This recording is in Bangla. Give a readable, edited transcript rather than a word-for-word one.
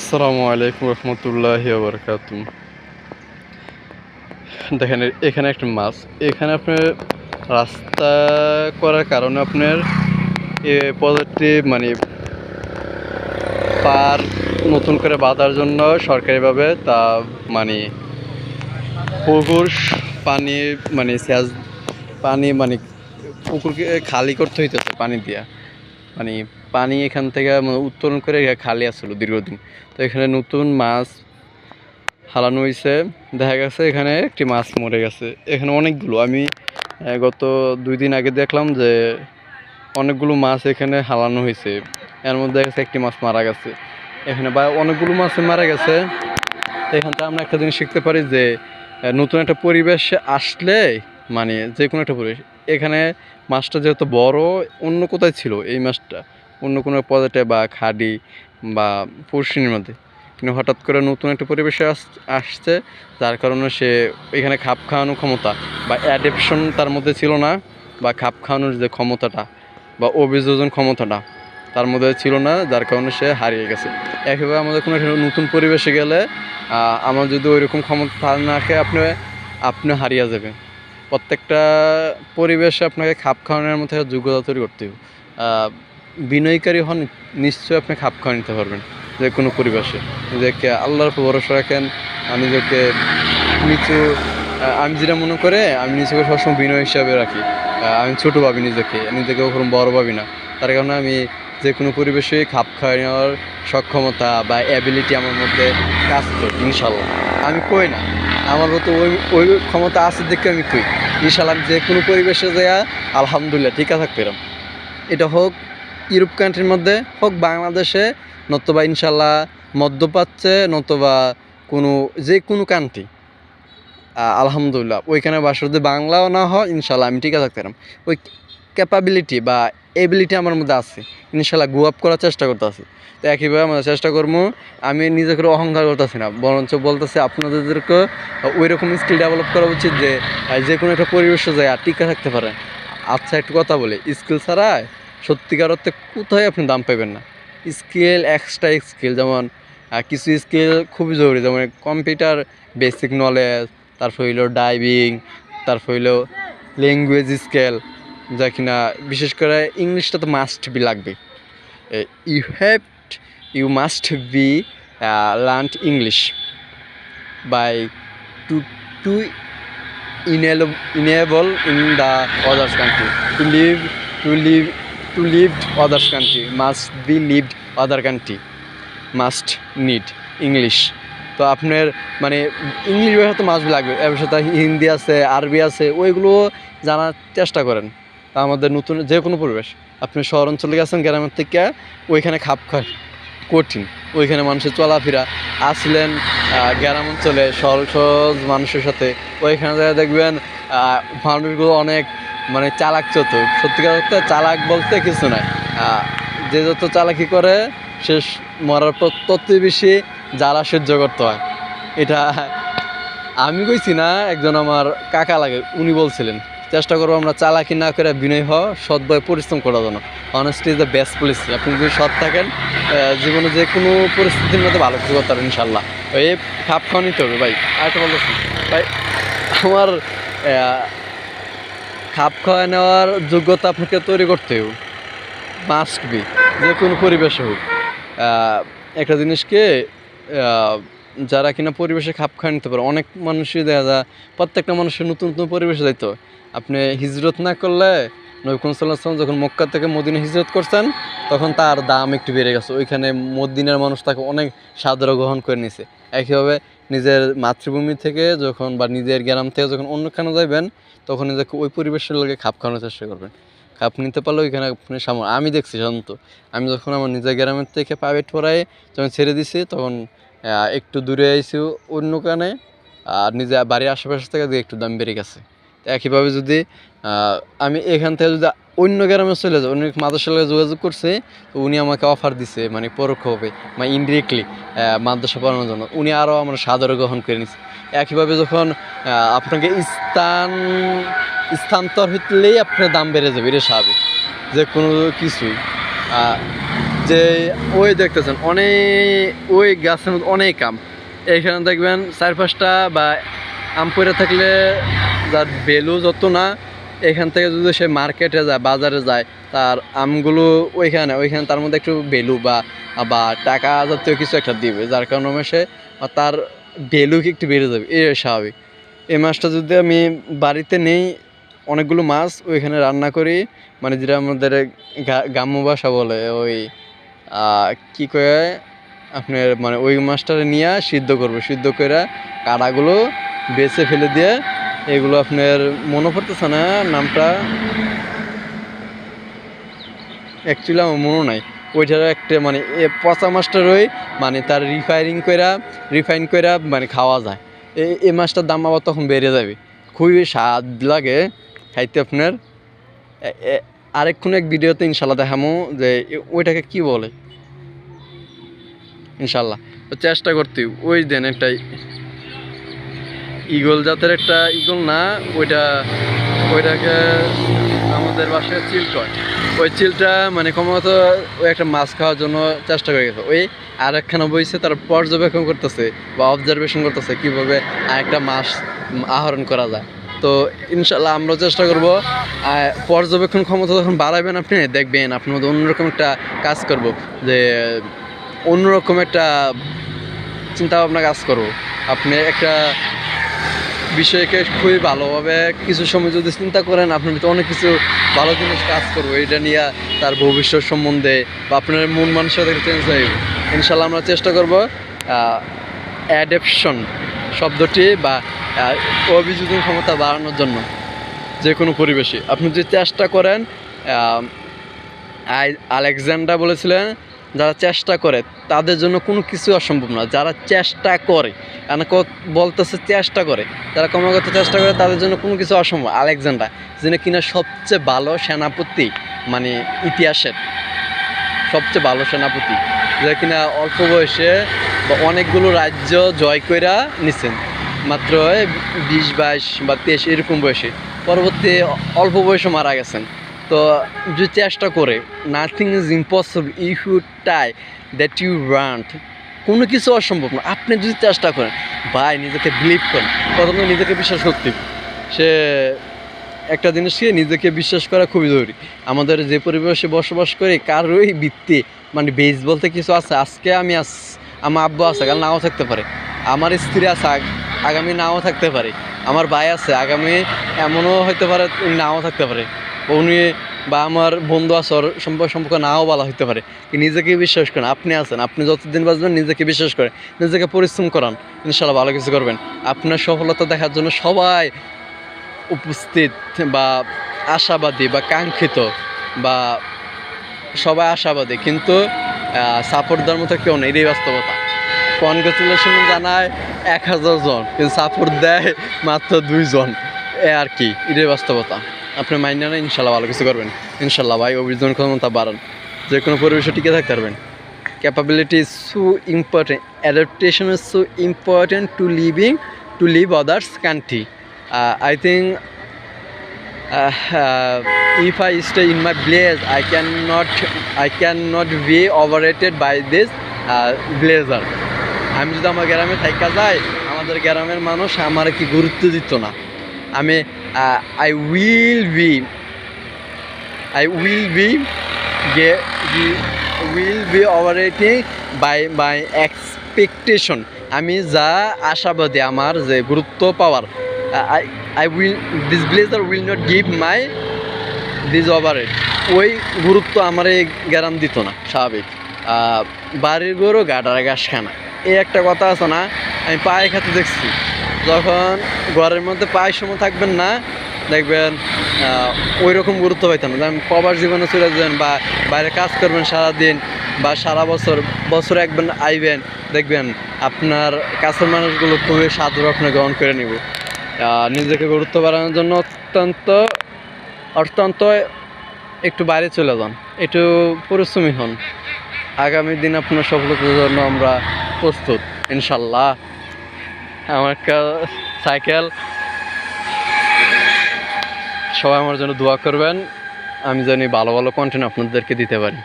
আসসালামু আলাইকুম রহমতুল্লাহি ওয়া বারাকাতুহু। দেখেন এখানে একটা মাছ, এখানে আপনার রাস্তা করার কারণে আপনার প্রজেক্টটি মানে পার নতুন করে বাঁধার জন্য সরকারিভাবে তা মানে পুকুর পানি মানে সেচ পানি মানে পুকুরকে খালি করতে হইতেছে পানি দিয়া, মানে পানি এখান থেকে উত্তোলন করে খালি আসলো দীর্ঘদিন। তো এখানে নতুন মাছ হালানো হয়েছে, দেখা গেছে এখানে একটি মাছ মরে গেছে। এখানে অনেকগুলো, আমি গত 2 দিন আগে দেখলাম যে অনেকগুলো মাছ এখানে হালানো হয়েছে, এর মধ্যে দেখা গেছে একটি মাছ মারা গেছে এখানে, বা অনেকগুলো মাছ মারা গেছে। এখান থেকে আমরা একটা জিনিস শিখতে পারি যে নতুন একটা পরিবেশ আসলে মানে যে কোনো একটা পরিবেশ, এখানে মাছটা যেহেতু বড়, অন্য কোথায় ছিল এই মাছটা অন্য কোনো পদার্থে বা খাডি বা পশ্চিমের মধ্যে, কিন্তু হঠাৎ করে নতুন একটা পরিবেশে আসছে, যার কারণে সে এখানে খাপ খাওয়ানোর ক্ষমতা বা অ্যাডাপশন তার মধ্যে ছিল না, বা খাপ খাওয়ানোর যে ক্ষমতাটা বা অভিযোজন ক্ষমতাটা তার মধ্যে ছিল না, যার কারণে সে হারিয়ে গেছে। একইভাবে আমাদের কোনো একটা নতুন পরিবেশে গেলে আমার যদি ওইরকম ক্ষমতা না থাকে, আপনি হারিয়ে যাবেন। প্রত্যেকটা পরিবেশে আপনাকে খাপ খাওয়ানোর মতো যোগ্যতা তৈরি করতে হবে। বিনয়কারী হন, নিশ্চয়ই আপনি খাপ খাওয়া নিতে পারবেন যে কোনো পরিবেশে। নিজেকে আল্লাহর উপর ভরসা রাখেন, নিজেকে নিচু, আমি যেটা মনে করে আমি নিজেকে সবসময় বিনয় হিসাবে রাখি। আমি ছোটো ভাবি নিজেকে কখনো বড় ভাবি না। তার কারণে আমি যে কোনো পরিবেশে খাপ খাওয়াই নেওয়ার সক্ষমতা বা অ্যাবিলিটি আমার মধ্যে কাজ করি ইনশাল্লাহ। আমি কই না, আমার মতো ওই ক্ষমতা আছে দেখে আমি কই ইনশাল্লাহ আমি যে কোনো পরিবেশে যাইয়া আলহামদুলিল্লাহ টিকা থাকতে পারলাম। এটা হোক ইউরোপ কান্ট্রির মধ্যে, হোক বাংলাদেশে, নতুবা ইনশাল্লাহ মধ্যপ্রাচ্যে, নতুবা যে কোনো কান্ট্রি, আলহামদুলিল্লাহ ওইখানে বাসা যদি বাংলাও না হয় ইনশাল্লাহ আমি টিকে থাকতে পারলাম। ওই ক্যাপাবিলিটি বা এবিলিটি আমার মধ্যে আছে, ইনশাল্লাহ গ্রো আপ করার চেষ্টা করতেছি। তো একইভাবে আমরা চেষ্টা করবো। আমি নিজেকে অহংকার করতেছি না, বরঞ্চ বলতেছি আপনাদেরকে ওই রকম স্কিল ডেভেলপ করা উচিত যে কোনো একটা পরিবেশে যায় আর টিকে থাকতে পারেন। আচ্ছা, একটু কথা বলি, স্কিল ছাড়া সত্যিকার অর্থে কোথায় আপনি দাম পাবেন না। স্কিল, এক্সট্রা স্কিল, যেমন কিছু স্কিল খুবই জরুরি, যেমন কম্পিউটার বেসিক নলেজ, তারপর হইলো ডাইভিং, তারপর হইলো ল্যাঙ্গুয়েজ স্কিল, যা কিনা বিশেষ করে ইংলিশটা তো মাস্ট বি লাগবে। You must be learn English by to to enable in the others country to live others country must be lived other country must need English। তো আপনার মানে ইংলিশ ভাষা তো মাস্ট লাগবে, এর সাথে হিন্দি আছে, আরবি আছে, ওইগুলো জানার চেষ্টা করেন। তা আমাদের নতুন যে কোনো পরিবেশ, আপনি শহর অঞ্চলে গেছেন গ্রামের থেকে, ওইখানে খাপ খায় কঠিন, ওইখানে মানুষের চলাফেরা আসলেন গ্রাম অঞ্চলে সহজ মানুষের সাথে, ওইখানে দেখবেন মানুষগুলো অনেক মানে চালাক চতুর। সত্যিকার অর্থে চালাক বলতে কিছু নাই, যে যত চালাকি করে সে মরার পর তত বেশি জ্বালা সহ্য করতে হয়। এটা আমি কইছি না, একজন আমার কাকা লাগে, উনি বলছিলেন চেষ্টা করবো আমরা চালাকি না করে বিনয় হওয়া, সৎভাবে পরিশ্রম করার জন্য। Honesty is the best policy. আপনি যদি সৎ থাকেন, জীবনে যে কোনো পরিস্থিতির মধ্যে ভালো কিছু করতে পারবেন ইনশাল্লাহ। এই খাপ খাওয়া নিতে হবে ভাই। আরেকটা বলতেছি ভাই, আমার খাপ খাওয়া নেওয়ার যোগ্যতা আপনাকে তৈরি করতে হবে, মাস্ট বি, যে কোনো পরিবেশে হোক। একটা জিনিসকে যারা কিনা পরিবেশে খাপ খাওয়া নিতে পারে, অনেক মানুষই দেখা যায়, প্রত্যেকটা মানুষের নতুন নতুন পরিবেশে যাইতে হয়। আপনি হিজরত না করলে, নবী করিম সাল্লাল্লাহু আলাইহি ওয়াসাল্লাম যখন মক্কা থেকে মদিনা হিজরত করছেন, তখন তার দাম একটু বেড়ে গেছে, ওইখানে মদিনার মানুষ তাকে অনেক সাদরে গ্রহণ করে নিছে। একইভাবে নিজের মাতৃভূমি থেকে যখন বা নিজের গ্রাম থেকে যখন অন্যখানে যাবেন, তখন নিজেকে ওই পরিবেশের লোকে খাপ খাওয়ানোর চেষ্টা করবেন। খাপ নিতে পারলে ওইখানে আপনি আমি দেখছি সাধারণত, আমি যখন আমার নিজের গ্রামের থেকে প্রাইভেট পড়ায় যখন ছেড়ে দিছি, তখন একটু দূরে আইছি অন্য কানে, আর নিজে বাড়ির আশেপাশে থেকে একটু দাম বেড়ে গেছে। তো একইভাবে যদি আমি এখান থেকে যদি অন্য গ্রামে চলে যাই, অন্য মাদ্রাসার সঙ্গে যোগাযোগ করছে, তো উনি আমাকে অফার দিছে, মানে পরোক্ষভাবে মানে ইনডিরেক্টলি মাদ্রাসা পড়ানোর জন্য, উনি আরও আমার সাদরে গ্রহণ করে নিচ্ছে। একইভাবে যখন আপনাকে স্থানান্তর হইলেই আপনার দাম বেড়ে যাবে, এটা স্বাভাবিক যে কোনো কিছুই। যে ওই দেখতেছেন অনেক ওই গাছের মধ্যে অনেক আম, এইখানে দেখবেন 4-5টা বা আম পড়ে থাকলে যার ভ্যালু যত না, এখান থেকে যদি সে মার্কেটে যায় বাজারে যায় তার আমগুলো ওইখানে তার মধ্যে একটু ভ্যালু বা টাকা জাতীয় কিছু একটা দিবে, যার কারণে সে তার ভ্যালু একটু বেড়ে যাবে, এই স্বাভাবিক। এই মাছটা যদি আমি বাড়িতে নেই অনেকগুলো মাছ ওইখানে রান্না করি, মানে যেটা আমাদের গ্রাম্য ভাষা বলে ওই কি কয়ে আপনার, মানে ওই মাছটা নিয়ে সিদ্ধ করবো, সিদ্ধ করে কাঁটাগুলো বেছে ফেলে দিয়ে এগুলো আপনার মনে পড়তেছে না নামটা, অ্যাকচুয়ালি আমার মনে নাই। ওইটার একটা মানে পচা মাছটার ওই মানে তার রিফাইন কইরা মানে খাওয়া যায়। এই মাছটার দাম আবার তখন বেড়ে যাবে, খুবই স্বাদ লাগে খাইতে আপনার। আরেকক্ষণ এক ভিডিওতে ইনশাল্লাহ দেখামো যে ওইটাকে কি বলে, ইনশাল্লাহ চেষ্টা করতে। ওই দেন একটা ঈগল জাতের একটা ঈগল না, ওইটাকে আমাদের বাসায় চিল কয়। ওই চিলটা মানে ক্রমাগত ওই একটা মাছ খাওয়ার জন্য চেষ্টা করে গেছে, ওই আর একখানা বইছে তার পর্যবেক্ষণ করতেছে বা অবজারভেশন করতেছে কীভাবে আরেকটা মাছ আহরণ করা যায়। তো ইনশাল্লাহ আমরা চেষ্টা করবো পর্যবেক্ষণ ক্ষমতা যখন বাড়াবেন আপনি দেখবেন আপনার মধ্যে অন্যরকম একটা কাজ করব, যে অন্যরকম একটা চিন্তাভাবনা কাজ করবো। আপনি একটা বিষয়কে খুবই ভালোভাবে কিছু সময় যদি চিন্তা করেন আপনার ভিতরে অনেক কিছু ভালো জিনিস কাজ করবো, এটা নিয়ে তার ভবিষ্যৎ সম্বন্ধে বা আপনার মন মানসিকতা চেঞ্জ হয়ে যাবে। ইনশাল্লাহ আমরা চেষ্টা করবো অ্যাডাপশন শব্দটি বা অভিযোজন ক্ষমতা বাড়ানোর জন্য যে কোনো পরিবেশে আপনি যদি চেষ্টা করেন। আলেকজান্ডার বলেছিলেন যারা চেষ্টা করে তাদের জন্য কোনো কিছু অসম্ভব না, যারা চেষ্টা করে বলতেছে চেষ্টা করে, যারা ক্রমাগত চেষ্টা করে তাদের জন্য কোনো কিছু অসম্ভব। আলেকজান্ডার যিনি কিনা সবচেয়ে ভালো সেনাপতি, মানে ইতিহাসের সবচেয়ে ভালো সেনাপতি, যে কিনা অল্প বয়সে বা অনেকগুলো রাজ্য জয় কইরা নিছেন, মাত্র 20-22 বা 23 এরকম বয়সে, পরবর্তী অল্প বয়সে মারা গেছেন। তো যদি চেষ্টা করে, nothing is impossible if you try that you want, কোনো কিছু অসম্ভব না আপনি যদি চেষ্টা করেন। ভাই নিজেকে বিলিভ করেন, প্রথমে নিজেকে বিশ্বাস করতে, সে একটা জিনিসকে নিজেকে বিশ্বাস করা খুবই জরুরি। আমাদের যে পরিবেশে বসবাস করি কারোই ভিত্তি মানে বেস বলতে কিছু আছে। আজকে আমার আব্বু আছে, কাল নাও থাকতে পারে, আমার স্ত্রী আছে, আগামী নাও থাকতে পারে, আমার ভাই আছে, আগামী এমনও হইতে পারে নাও থাকতে পারে, উনি বা আমার বন্ধু আছে ওর সম্পর্ক নাও বলা হইতে পারে। নিজেকে বিশ্বাস করেন, আপনি আছেন, আপনি যতদিন বাঁচবেন নিজেকে বিশ্বাস করেন, নিজেকে পরিশ্রম করান, ইনশাল্লাহ ভালো কিছু করবেন। আপনার সফলতা দেখার জন্য সবাই উপস্থিত বা আশাবাদী বা কাঙ্ক্ষিত বা সবাই আশাবাদী, কিন্তু সাপোর্ট দেওয়ার মতো কেউ নেই, এটাই বাস্তবতা। কনগ্রেচুলেশন জানায় 1000 জন, কিন্তু সাপোর্ট দেয় মাত্র 2 জন, আর কি, এটাই বাস্তবতা। আপনি মাইন্ড না ইনশাল্লাহ ভালো কিছু করবেন। ইনশাল্লাহ ভাই অভিযোজন ক্ষমতা বাড়ান, যে কোনো পরিবেশে টিকে থাকতে পারবেন। Capability is so important, adaptation is so important to live others country. I think if I stay in my place, I cannot be overrated by this blazer. আমি যদি আমার গ্রামে থাইকা যাই, আমাদের গ্রামের মানুষ আমার কি গুরুত্ব দিত না। আমি I will be overrated by my expectation. আমি যা আশাবাদী আমার যে গুরুত্ব পাওয়ার, this blazer will not give my this overrate, ওই গুরুত্ব আমার এই গ্রাম দিত না, স্বাভাবিক। বাড়ির গরু গাডার ঘাস খানা, এই একটা কথা আছে না, আমি পায়ে খেতে দেখছি। যখন ঘরের মধ্যে পায়ের সময় থাকবেন না দেখবেন ওই রকম গুরুত্ব পাইতেন না। যেমন প্রবাস জীবনে চলে যাবেন বা বাইরে কাজ করবেন সারাদিন বা সারা বছর একবার আইবেন, দেখবেন আপনার কাছের মানুষগুলো খুবই সাদর আপনি গ্রহণ করে নিব। নিজেকে গুরুত্ব বাড়ানোর জন্য অত্যন্ত একটু বাইরে চলে যান, একটু পরিশ্রমী হন, আগামী দিন আপনার সফলতার জন্য আমরা প্রস্তুত ইনশাল্লাহ। আমার একটা সাইকেল, সবাই আমার জন্য দোয়া করবেন, আমি জানি ভালো ভালো কন্টেন্ট আপনাদেরকে দিতে পারি।